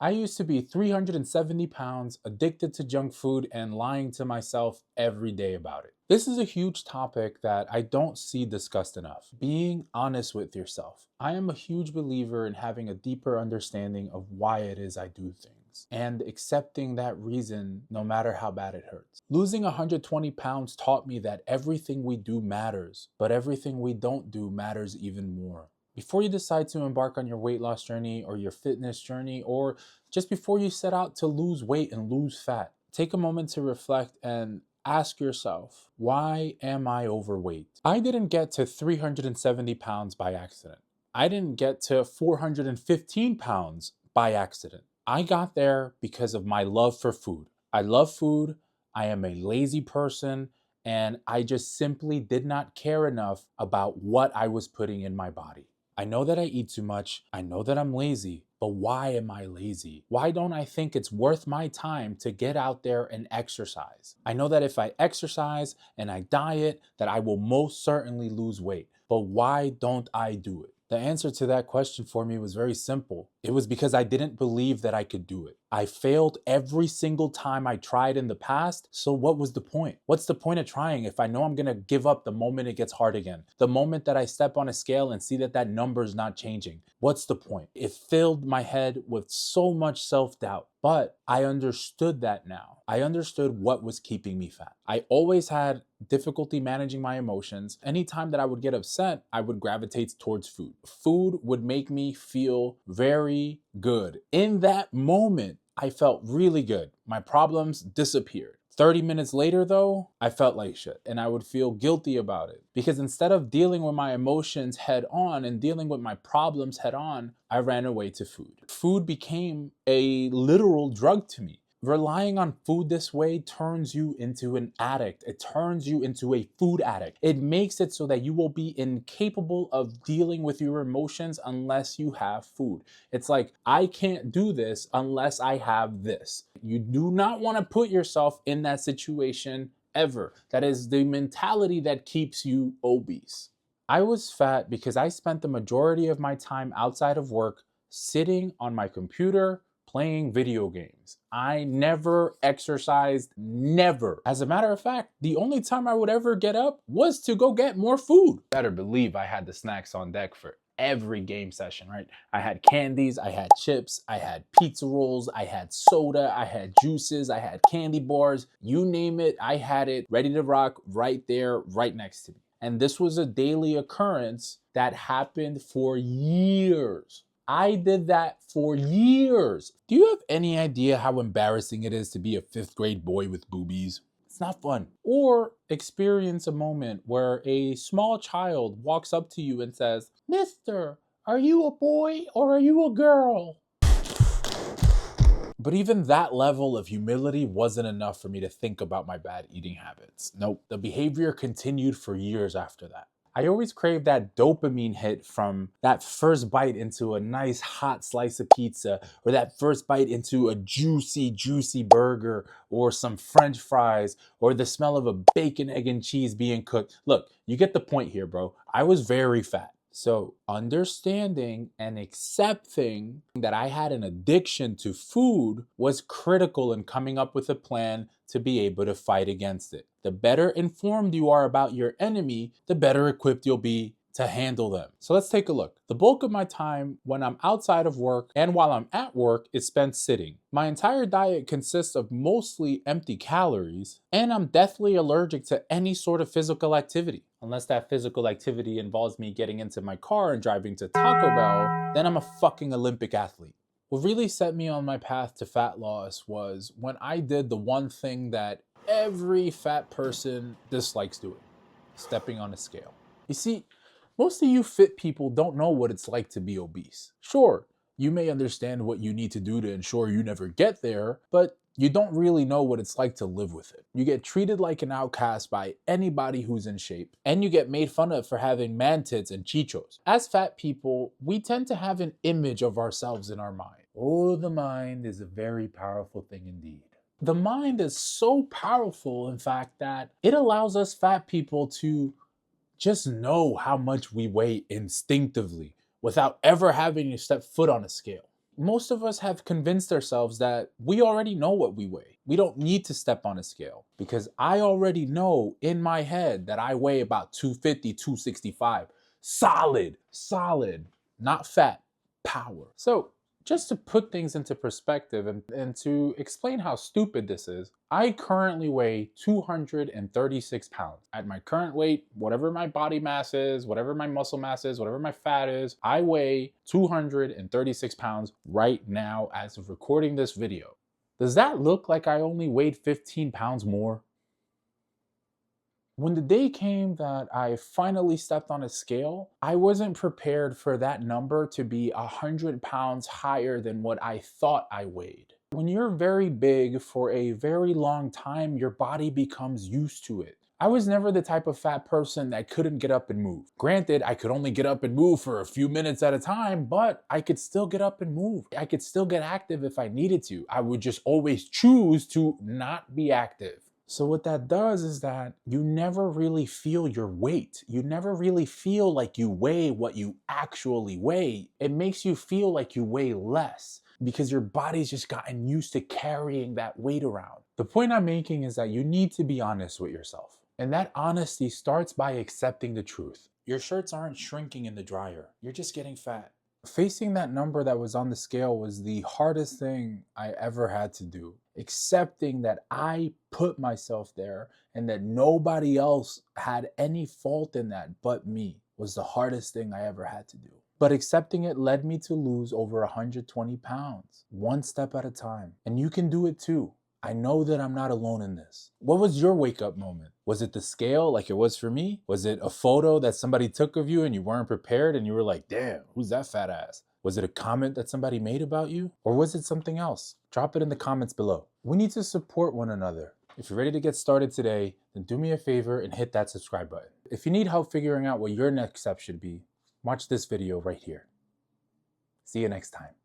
I used to be 370 pounds, addicted to junk food, and lying to myself every day about it. This is a huge topic that I don't see discussed enough. Being honest with yourself. I am a huge believer in having a deeper understanding of why it is I do things and accepting that reason no matter how bad it hurts. Losing 120 pounds taught me that everything we do matters, but everything we don't do matters even more. Before you decide to embark on your weight loss journey or your fitness journey, or just before you set out to lose weight and lose fat, take a moment to reflect and ask yourself, why am I overweight? I didn't get to 370 pounds by accident. I didn't get to 415 pounds by accident. I got there because of my love for food. I love food. I am a lazy person. And I just simply did not care enough about what I was putting in my body. I know that I eat too much. I know that I'm lazy, but why am I lazy? Why don't I think it's worth my time to get out there and exercise? I know that if I exercise and I diet, that I will most certainly lose weight. But why don't I do it? The answer to that question for me was very simple. It was because I didn't believe that I could do it. I failed every single time I tried in the past, so what was the point? What's the point of trying if I know I'm gonna give up the moment it gets hard again? The moment that I step on a scale and see that that number is not changing. What's the point? It filled my head with so much self-doubt. But I understood that now. I understood what was keeping me fat. I always had difficulty managing my emotions. Anytime that I would get upset, I would gravitate towards food. Food would make me feel very good. In that moment, I felt really good. My problems disappeared. 30 minutes later, though, I felt like shit and I would feel guilty about it because instead of dealing with my emotions head on and dealing with my problems head on, I ran away to food. Food became a literal drug to me. Relying on food this way turns you into an addict. It turns you into a food addict. It makes it so that you will be incapable of dealing with your emotions unless you have food. It's like, I can't do this unless I have this. You do not want to put yourself in that situation ever. That is the mentality that keeps you obese. I was fat because I spent the majority of my time outside of work sitting on my computer playing video games. I never exercised, never. As a matter of fact, the only time I would ever get up was to go get more food. Better believe I had the snacks on deck for every game session, right? I had candies, I had chips, I had pizza rolls, I had soda, I had juices, I had candy bars, you name it, I had it ready to rock right there, right next to me. And this was a daily occurrence that happened for years. I did that for years. Do you have any idea how embarrassing it is to be a 5th grade boy with boobies? It's not fun. Or experience a moment where a small child walks up to you and says, "Mister, are you a boy or are you a girl?" But even that level of humility wasn't enough for me to think about my bad eating habits. Nope, the behavior continued for years after that. I always craved that dopamine hit from that first bite into a nice hot slice of pizza, or that first bite into a juicy burger, or some French fries, or the smell of a bacon, egg, and cheese being cooked. Look, you get the point here, bro. I was very fat. So understanding and accepting that I had an addiction to food was critical in coming up with a plan to be able to fight against it. The better informed you are about your enemy, the better equipped you'll be to handle them. So let's take a look. The bulk of my time when I'm outside of work and while I'm at work is spent sitting. My entire diet consists of mostly empty calories, and I'm deathly allergic to any sort of physical activity. Unless that physical activity involves me getting into my car and driving to Taco Bell, then I'm a fucking Olympic athlete. What really set me on my path to fat loss was when I did the one thing that every fat person dislikes doing: stepping on a scale. You see, most of you fit people don't know what it's like to be obese. Sure, you may understand what you need to do to ensure you never get there, but you don't really know what it's like to live with it. You get treated like an outcast by anybody who's in shape, and you get made fun of for having man tits and chichos. As fat people, we tend to have an image of ourselves in our mind. Oh, the mind is a very powerful thing indeed. The mind is so powerful, in fact, that it allows us fat people to just know how much we weigh instinctively without ever having to step foot on a scale. most of us have convinced ourselves that we already know what we weigh. We don't need to step on a scale because I already know in my head that I weigh about 250, 265. Solid, not fat, power. So just to put things into perspective and to explain how stupid this is, I currently weigh 236 pounds. At my current weight, whatever my body mass is, whatever my muscle mass is, whatever my fat is, I weigh 236 pounds right now as of recording this video. Does that look like I only weighed 15 pounds more? When the day came that I finally stepped on a scale, I wasn't prepared for that number to be 100 pounds higher than what I thought I weighed. When you're very big for a very long time, your body becomes used to it. I was never the type of fat person that couldn't get up and move. Granted, I could only get up and move for a few minutes at a time, but I could still get up and move. I could still get active if I needed to. I would just always choose to not be active. So what that does is that you never really feel your weight. You never really feel like you weigh what you actually weigh. It makes you feel like you weigh less because your body's just gotten used to carrying that weight around. The point I'm making is that you need to be honest with yourself. And that honesty starts by accepting the truth. Your shirts aren't shrinking in the dryer. You're just getting fat. Facing that number that was on the scale was the hardest thing I ever had to do. Accepting that I put myself there and that nobody else had any fault in that but me was the hardest thing I ever had to do. But accepting it led me to lose over 120 pounds, one step at a time. And you can do it too. I know that I'm not alone in this. What was your wake up moment? Was it the scale like it was for me? Was it a photo that somebody took of you and you weren't prepared and you were like, damn, who's that fat ass? Was it a comment that somebody made about you? Or was it something else? Drop it in the comments below. We need to support one another. If you're ready to get started today, then do me a favor and hit that subscribe button. If you need help figuring out what your next step should be, watch this video right here. See you next time.